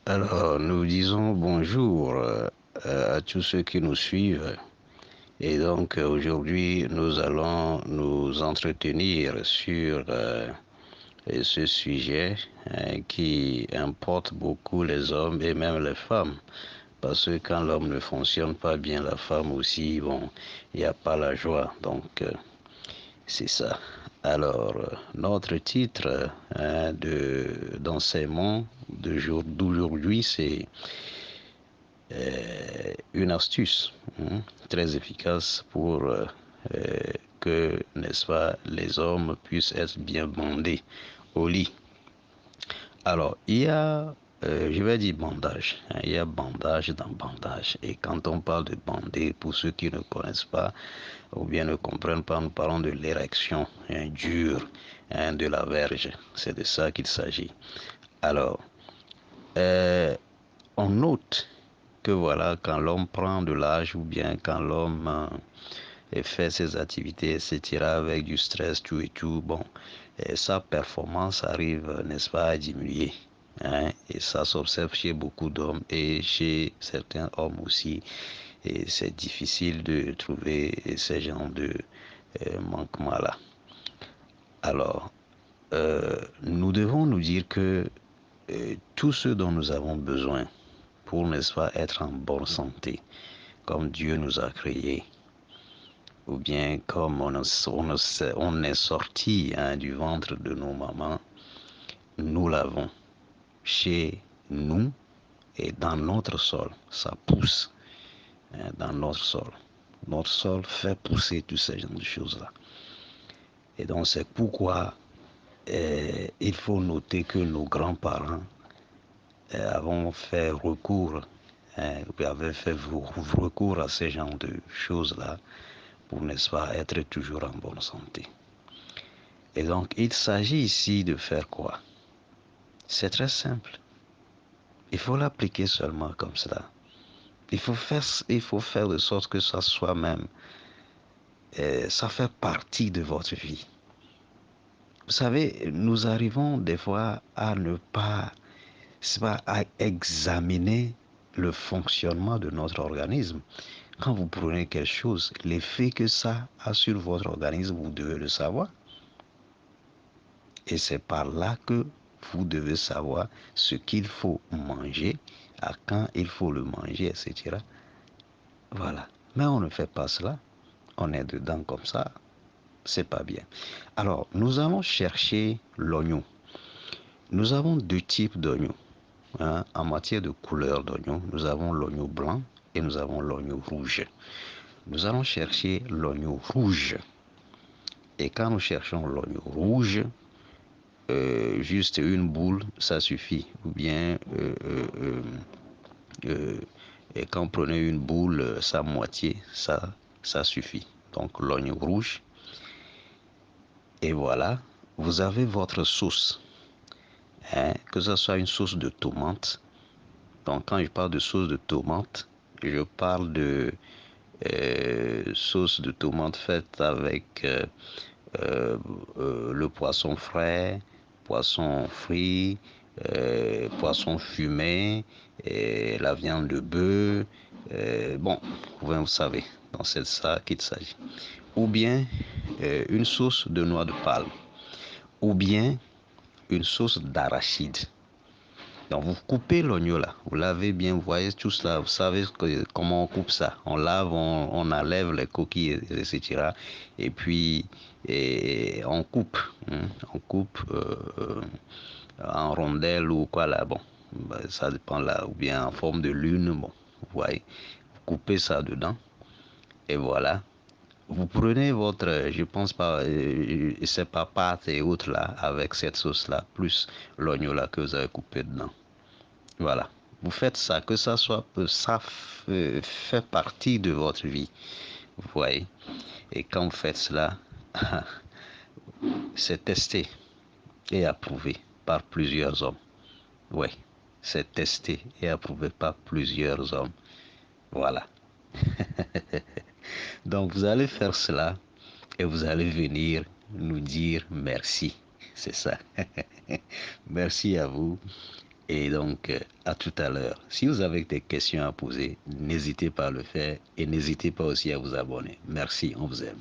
Alors, nous disons bonjour à tous ceux qui nous suivent. Et donc, aujourd'hui, nous allons nous entretenir sur ce sujet qui importe beaucoup les hommes et même les femmes. Parce que quand l'homme ne fonctionne pas bien, la femme aussi, bon, il n'y a pas la joie. Donc, c'est ça. Alors, notre titre d'enseignement d'aujourd'hui, c'est une astuce très efficace pour que, n'est-ce pas, les hommes puissent être bien bandés au lit. Alors, il y a, je vais dire bandage, il y a bandage dans bandage. Et quand on parle de bander, pour ceux qui ne connaissent pas ou bien ne comprennent pas, nous parlons de l'érection dure de la verge. C'est de ça qu'il s'agit. Alors, euh, on note que voilà, quand l'homme prend de l'âge ou bien quand l'homme fait ses activités, etc., avec du stress, tout et tout, bon, sa performance arrive, n'est-ce pas, à diminuer. Hein, et ça s'observe chez beaucoup d'hommes et chez certains hommes aussi. Et c'est difficile de trouver ces genres de manquements-là. Alors, nous devons nous dire que tout ce dont nous avons besoin pour, n'est-ce pas, être en bonne santé, comme Dieu nous a créés, ou bien comme on est sorti du ventre de nos mamans, nous l'avons chez nous et dans notre sol. Ça pousse dans notre sol. Notre sol fait pousser tous ces genres de choses-là. Et donc c'est pourquoi il faut noter que nos grands-parents avaient fait recours, avaient fait recours à ces genres de choses-là pour, n'est-ce pas, être toujours en bonne santé. Et donc, il s'agit ici de faire quoi? C'est très simple. Il faut l'appliquer seulement comme cela. Il faut faire de sorte que ça soit même, ça fait partie de votre vie. Vous savez, nous arrivons des fois à ne pas, c'est pas à examiner le fonctionnement de notre organisme. Quand vous prenez quelque chose, l'effet que ça a sur votre organisme, vous devez le savoir. Et c'est par là que vous devez savoir ce qu'il faut manger, à quand il faut le manger, etc. Voilà. Mais on ne fait pas cela. On est dedans comme ça. C'est pas bien. Alors, nous allons chercher l'oignon. Nous avons deux types d'oignons. Hein. En matière de couleur d'oignon, nous avons l'oignon blanc et nous avons l'oignon rouge. Nous allons chercher l'oignon rouge. Et quand nous cherchons l'oignon rouge, juste une boule, ça suffit. Ou bien, et quand vous prenez une boule, sa moitié, ça suffit. Donc l'oignon rouge. Et voilà, vous avez votre sauce. Hein, que ce soit une sauce de tomate. Donc quand je parle de sauce de tomate, je parle de sauce de tomate faite avec le poisson frais, poisson frit, poisson fumé, et la viande de bœuf. Bon, vous savez, donc c'est de ça qu'il s'agit. Ou bien une sauce de noix de palme, ou bien une sauce d'arachide. Donc vous coupez l'oignon là, vous lavez bien, vous voyez tout cela, vous savez comment on coupe ça. On lave, on enlève les coquilles, etc. Et puis on coupe, on coupe en rondelles ou quoi là, bon, ça dépend là, ou bien en forme de lune, bon, vous voyez, vous coupez ça dedans et voilà. Vous prenez votre, je pense pas, c'est pas pâte et autres là, avec cette sauce là, plus l'oignon là que vous avez coupé dedans. Voilà. Vous faites ça, que ça soit, ça fait partie de votre vie. Vous voyez. Et quand vous faites cela, c'est testé et approuvé par plusieurs hommes. Oui, c'est testé et approuvé par plusieurs hommes. Voilà. Donc vous allez faire cela et vous allez venir nous dire merci. C'est ça. Merci à vous. Et donc, à tout à l'heure. Si vous avez des questions à poser, n'hésitez pas à le faire et n'hésitez pas aussi à vous abonner. Merci, on vous aime.